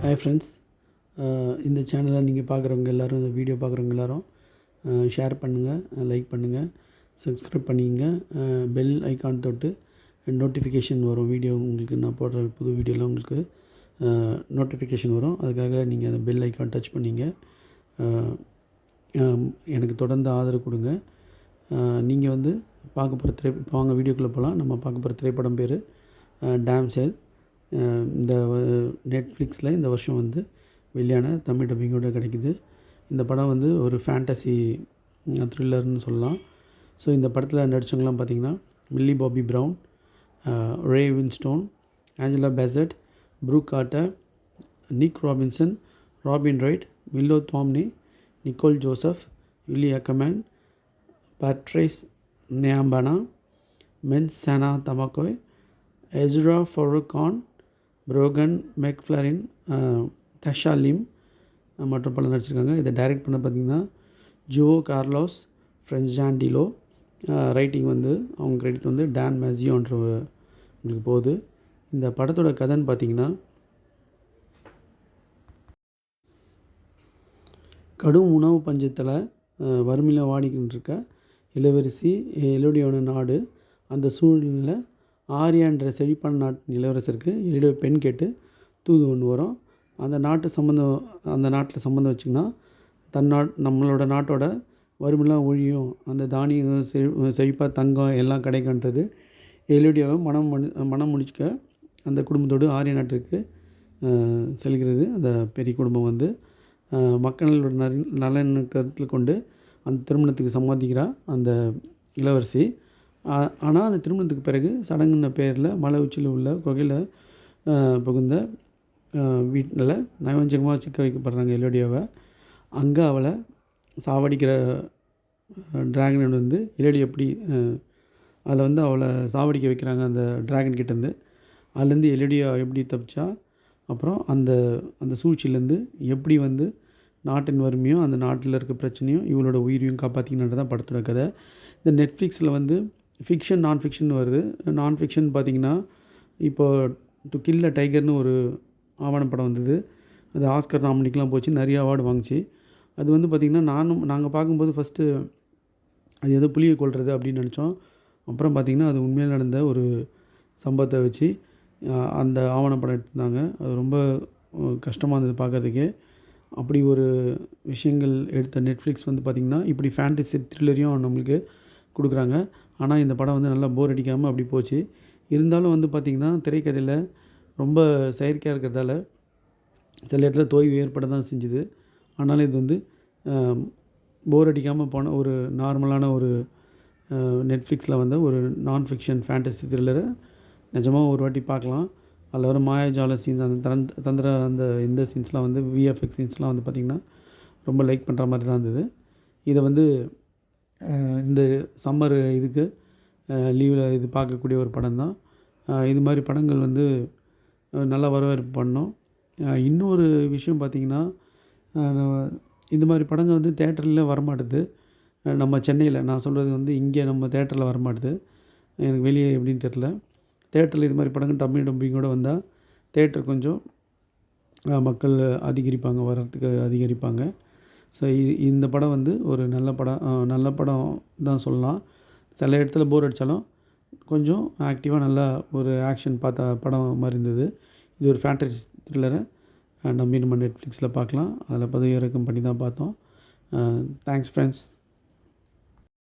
Hi friends, இந்த சேனலை நீங்கள் பார்க்குறவங்க எல்லோரும், இந்த வீடியோ பார்க்குறவங்க எல்லோரும் ஷேர் பண்ணுங்கள், லைக் பண்ணுங்கள், சப்ஸ்கிரைப் பண்ணிக்கங்க. பெல் ஐக்கான் தொட்டு நோட்டிஃபிகேஷன் வரும். வீடியோ உங்களுக்கு நான் போடுற புது வீடியோலாம் உங்களுக்கு நோட்டிஃபிகேஷன் வரும். அதுக்காக நீங்கள் அந்த பெல் ஐக்கான் டச் பண்ணிங்க. எனக்கு தொடர்ந்து ஆதரவு கொடுங்க. நீங்கள் வந்து பார்க்க போகிற இப்போ வாங்க வீடியோக்குள்ளே போகலாம். நம்ம பார்க்க போகிற திரைப்படம் பேர் டேம்செல். இந்த நெட்ஃப்ளிக்ஸில் இந்த வருஷம் வந்து வெளியான தமிழ் டப்பிங்கோடு கிடைக்குது. இந்த படம் வந்து ஒரு ஃபேண்டசி த்ரில்லர்னு சொல்லலாம். ஸோ இந்த படத்தில் நடித்தவங்களாம் பார்த்திங்கன்னா Millie Bobby Brown, Ray Winstone, Angela Bassett, Brooke Carter, Nick Robinson, Robin Wright, Milo Twomey, Nicole Joseph, Yuli Akkerman, Patrice Naiambana, Mensah Tamakloe, Ezra Faroque Khan, Brogan McFlurin, Tasha Lim மற்றும் பல நடிச்சிருக்காங்க. இதை டைரக்ட் பண்ண பார்த்திங்கன்னா ஜோ கார்லோஸ் ஃப்ரென்சாண்டிலோ. ரைட்டிங் வந்து அவங்க credit வந்து Don மேசியோன்ற உங்களுக்கு போகுது. இந்த படத்தோட கதைன்னு பார்த்திங்கன்னா, கடும் உணவு பஞ்சத்தில் வறுமையில் வாடிக்கிட்டு இருக்க இளவரசி எலோடியோட நாடு. அந்த சூழ்நிலையில் ஆரியான்ற செழிப்பான நாட்டின் இளவரசருக்கு எலியோட பெண் கேட்டு தூது ஒன்று வரும். அந்த நாட்டில் சம்மந்தம் வச்சிங்கன்னா நம்மளோட நாட்டோட வறுமைலாம் ஒழியும், அந்த தானியம் செழிப்பாக தங்கம் எல்லாம் கிடைக்குன்றது எலியோடியாவை மனம் முடிச்சுக்க அந்த குடும்பத்தோடு ஆரிய நாட்டுக்கு செல்கிறது. அந்த பெரிய குடும்பம் வந்து மக்களோட நலன் கருத்தில் கொண்டு அந்த திருமணத்துக்கு சம்மதிக்கிறார் அந்த இளவரசி. ஆனால் அந்த திருமணத்துக்கு பிறகு சடங்குன பேரில் மலை உச்சியில் உள்ள குகையில் புகுந்த வீட்டில் நயவஞ்சகமாக சிக்க வைக்கப்படுறாங்க எலோடியாவை. அங்கே அவளை சாவடிக்கிற டிராகன் வந்து எலோடியா எப்படி அதில் வந்து அவளை சாவடிக்க வைக்கிறாங்க அந்த டிராகன் கிட்டேருந்து. அதுலேருந்து எலோடியா எப்படி தப்பிச்சா, அப்புறம் அந்த அந்த சூழ்ச்சியிலேருந்து எப்படி வந்து நாட்டின் வறுமையும் அந்த நாட்டில் இருக்க பிரச்சனையும் இவளோட உயிரையும் காப்பாற்றிக்கின்றது தான் படத்தோட கதை. இந்த நெட்ஃப்ளிக்ஸில் வந்து ஃபிக்ஷன் நான் ஃபிக்ஷன் வருது. நான் ஃபிக்ஷன் பார்த்திங்கன்னா இப்போது டு கில் அ டைகர்னு ஒரு ஆவணப்படம் வந்தது. அது ஆஸ்கர் நாமினிக்கெலாம் போச்சு, நிறைய அவார்டு வாங்கிச்சு. அது வந்து பார்த்திங்கன்னா நாங்கள் பார்க்கும்போது ஃபஸ்ட்டு அது ஏதோ புலியை கொல்றது அப்படின்னு நினச்சோம். அப்புறம் பார்த்திங்கன்னா அது உண்மையாக நடந்த ஒரு சம்பவத்தை வச்சு அந்த ஆவணப்படம் எடுத்திருந்தாங்க. அது ரொம்ப கஷ்டமாக இருந்தது பார்க்குறதுக்கே. அப்படி ஒரு விஷயங்கள் எடுத்த நெட்ஃப்ளிக்ஸ் வந்து பார்த்திங்கன்னா இப்படி ஃபேண்டசி த்ரில்லரையும் நம்மளுக்கு கொடுக்குறாங்க. ஆனால் இந்த படம் வந்து நல்லா போர் அடிக்காமல் அப்படி போச்சு. இருந்தாலும் வந்து பார்த்திங்கன்னா திரைக்கதையில் ரொம்ப செயற்கையாக இருக்கிறதால சில இடத்துல தொய்வு ஏற்பட தான் செஞ்சுது. ஆனாலும் இது வந்து போர் அடிக்காமல் போன ஒரு நார்மலான ஒரு நெட்ஃப்ளிக்ஸில் வந்து ஒரு நான் ஃபிக்ஷன் ஃபேண்டசி த்ரில்லரை நிஜமாக ஒரு வாட்டி பார்க்கலாம். அதில் வர மாயாஜால சீன்ஸ், அந்த இந்த சீன்ஸ்லாம் வந்து விஎஃப்எக்ஸ் சீன்ஸ்லாம் வந்து பார்த்திங்கன்னா ரொம்ப லைக் பண்ணுற மாதிரி தான் இருந்தது. இதை வந்து இந்த சம்மர் இதுக்கு லீவில் இது பார்க்கக்கூடிய ஒரு படம் தான். இது மாதிரி படங்கள் வந்து நல்லா வரவேற்பு பண்ணோம். இன்னொரு விஷயம் பார்த்திங்கன்னா, இந்த மாதிரி படங்கள் வந்து தேட்டரில் வரமாட்டுது. நம்ம சென்னையில் நான் சொல்கிறது வந்து இங்கே நம்ம தேட்டரில் வரமாட்டுது. எனக்கு வெளியே எப்படின்னு தெரில. தேட்டரில் இது மாதிரி படங்கள் தமிழ் டப்பிங்கோடு வந்தால் தேட்டர் கொஞ்சம் மக்கள் அதிகரிப்பாங்க. ஸோ இந்த படம் வந்து ஒரு நல்ல படம் தான் சொல்லலாம். சில இடத்துல போர் அடித்தாலும் கொஞ்சம் ஆக்டிவாக நல்லா ஒரு ஆக்ஷன் பார்த்த படம் மாதிரி இருந்தது. இது ஒரு ஃபேண்டசி த்ரில்லரை நம்ம நெட்ஃப்ளிக்ஸில் பார்க்கலாம். அதில் பதிவிறக்கம் பண்ணி தான் பார்த்தோம். Thanks friends.